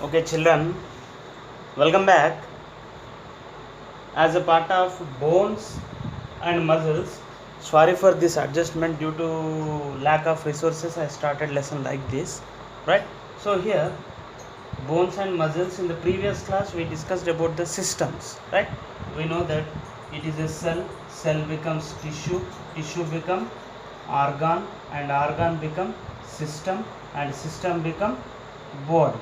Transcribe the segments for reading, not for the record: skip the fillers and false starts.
Okay, children, welcome back. As a part of bones and muscles, sorry for this adjustment due to lack of resources. I started lesson like this, right? So here, bones and muscles. In the previous class, we discussed about the systems, right? We know that it is a cell. Cell becomes tissue. Tissue become organ, and organ become system, and system become body.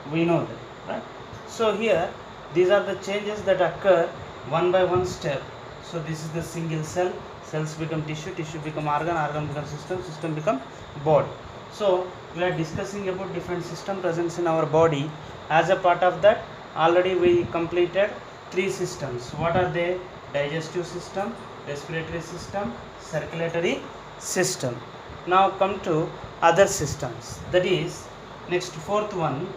We know that, right? So here these are the changes that occur one by one step. So this is the single cell. Cells become tissue, tissue become organ, organ become system, system become body. So we are discussing about different system presence in our body. As a part of that, already we completed 3 systems. What are they? Digestive system, respiratory system, circulatory system. Now come to other systems, that is next fourth one,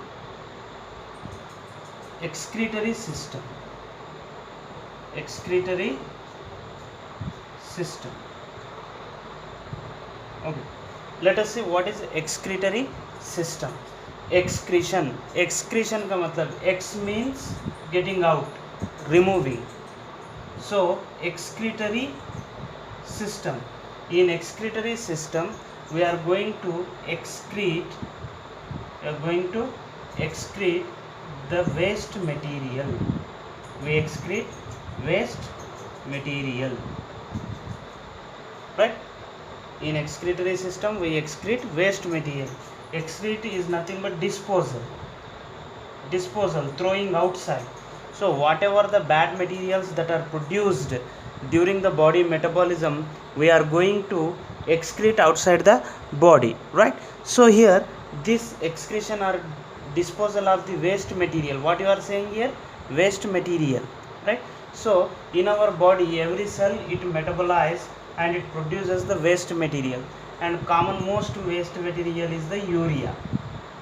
excretory system. Excretory system. Okay, let us see what is excretory system. Excretion. Excretion का मतलब ex means getting out, removing. So excretory system. In excretory system, we are going to excrete. We are going to excrete the waste material. We excrete waste material, right? In excretory system, we excrete waste material. Excrete is nothing but disposal, throwing outside. So whatever the bad materials that are produced during the body metabolism, we are going to excrete outside the body, right? So here this excretion or disposal of the waste material, what you are saying here, waste material, right? So in our body, every cell it metabolizes and it produces the waste material, and common most waste material is the urea,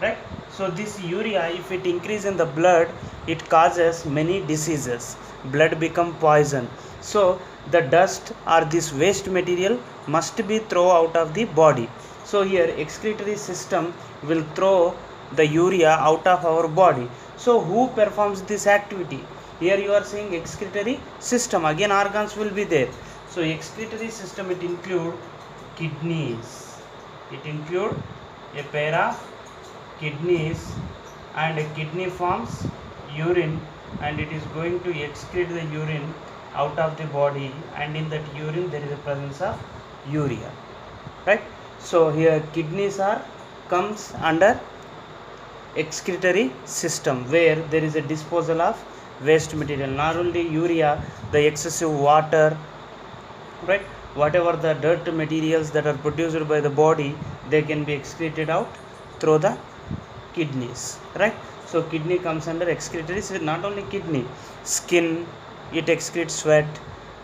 right? So this urea, if it increase in the blood, it causes many diseases. Blood become poison. So the dust or this waste material must be thrown out of the body. So here excretory system will throw the urea out of our body. So who performs this activity? Here you are saying excretory system, again organs will be there. So excretory system, it include kidneys. It include a pair of kidneys, and a kidney forms urine, and it is going to excrete the urine out of the body, and in that urine there is a presence of urea, right? So here kidneys are comes under excretory system, where there is a disposal of waste material. Not only urea, the excessive water, right? Whatever the dirt materials that are produced by the body, they can be excreted out through the kidneys, right? So kidney comes under excretory. Not only kidney, skin, it excretes sweat,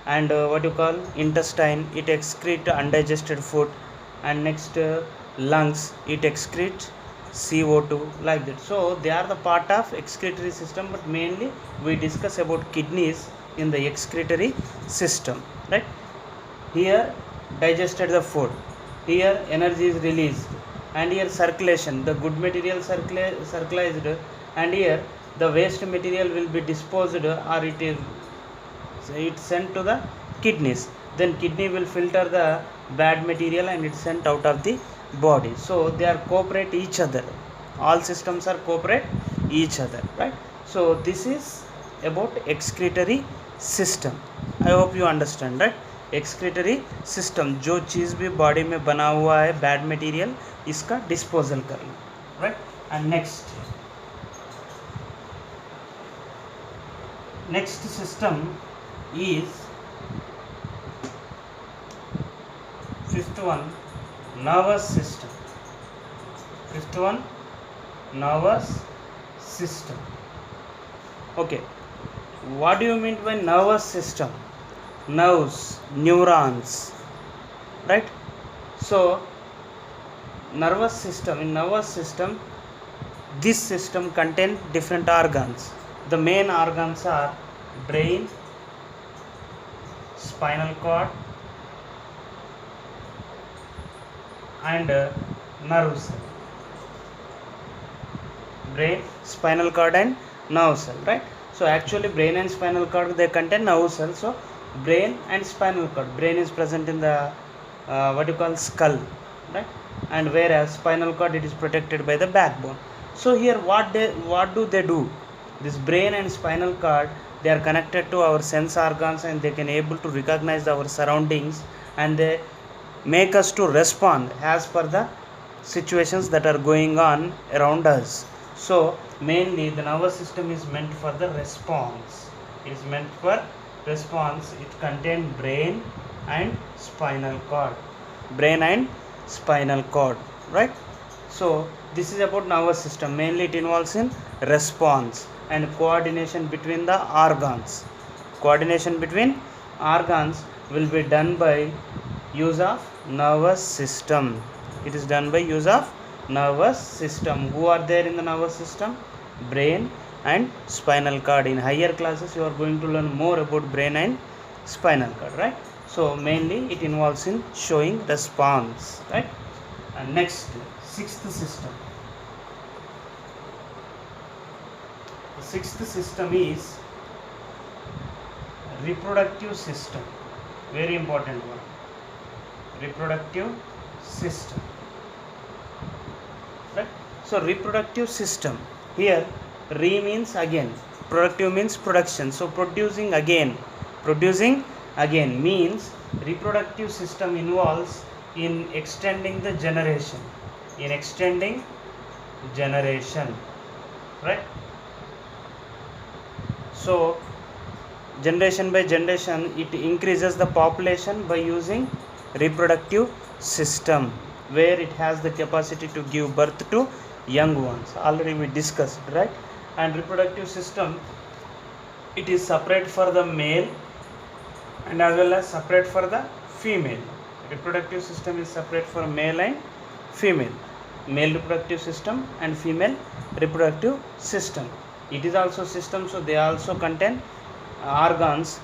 and what you call intestine, it excretes undigested food, and next lungs, it excretes CO2, like that. So they are the part of excretory system, but mainly we discuss about kidneys in the excretory system, right? Here digested the food, here energy is released, and here circulation, the good material circulated, and here the waste material will be disposed, or it sent to the kidneys. Then kidney will filter the bad material and it's sent out of the body. So they are cooperate each other, all systems are cooperate each other, right? So this is about excretory system. I hope you understand, right? Excretory system, जो चीज़ भी body में बना हुआ है bad material, इसका disposal करना, right? And next system is fifth one, nervous system. Fifth one, nervous system. Okay, what do you mean by nervous system? Nerves, neurons, right? So nervous system, in nervous system, this system contains different organs. The main organs are brain, spinal cord, and nerve cell. brain, spinal cord and nerve cell, right? So actually brain and spinal cord, they contain nerve cell. So brain and spinal cord, brain is present in the what you call skull, right? And whereas spinal cord, it is protected by the backbone. So here what do they do? This brain and spinal cord, they are connected to our sense organs, and they can able to recognize our surroundings, and they make us to respond as per the situations that are going on around us. So mainly the nervous system is meant for the response. It is meant for response. It contains brain and spinal cord. Brain and spinal cord, right? So this is about nervous system. Mainly it involves in response and coordination between the organs. Coordination between organs will be done by use of nervous system. It is done by use of nervous system. Who are there in the nervous system? Brain and spinal cord. In higher classes you are going to learn more about brain and spinal cord, right? So mainly it involves in showing response, right? And next, sixth system. The sixth system is reproductive system. Very important one. Reproductive system, right? So reproductive system, here re means again, productive means production. So producing again means reproductive system involves in extending the generation, right? So generation by generation, it increases the population by using reproductive system, where it has the capacity to give birth to young ones. Already we discussed, right? And reproductive system, it is separate for the male and as well as separate for the female. Reproductive system is separate for male and female. Male reproductive system and female reproductive system. It is also system, so they also contain organs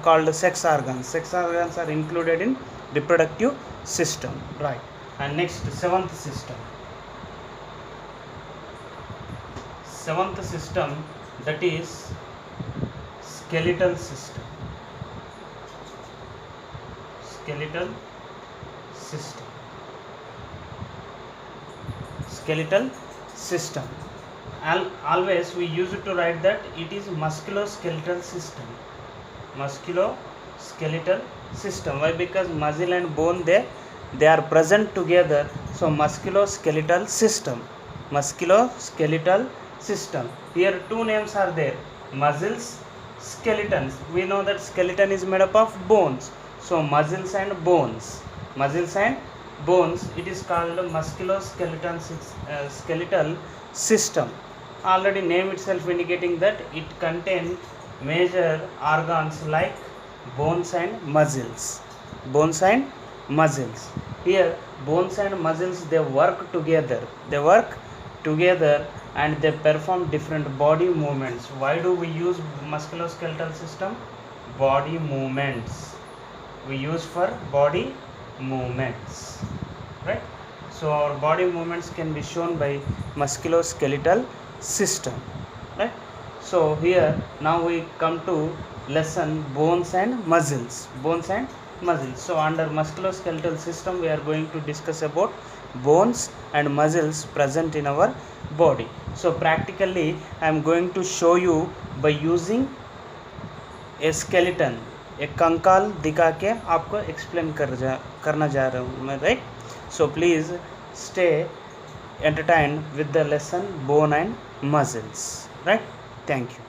called sex organs. Sex organs are included in reproductive system, right? And next, seventh system, that is skeletal system. Always we used to write that it is musculoskeletal system. Why? Because muscle and bone, they are present together. So musculoskeletal system. Here two names are there: muscles, skeletons. We know that skeleton is made up of bones. So muscles and bones, it is called musculoskeletal skeletal system. Already name itself indicating that it contains major organs like bones and muscles. Here bones and muscles, they work together and they perform different body movements. Why do we use musculoskeletal system? Body movements. We use for body movements, right? So our body movements can be shown by musculoskeletal system, right? So here now we come to lesson bones and muscles. So under musculoskeletal system, we are going to discuss about bones and muscles present in our body. So practically I am going to show you by using a skeleton, एक कंकाल दिखा के आपको explain करना जा रहा हूँ मैं, right? So please stay entertained with the lesson bone and muscles, right? Thank you.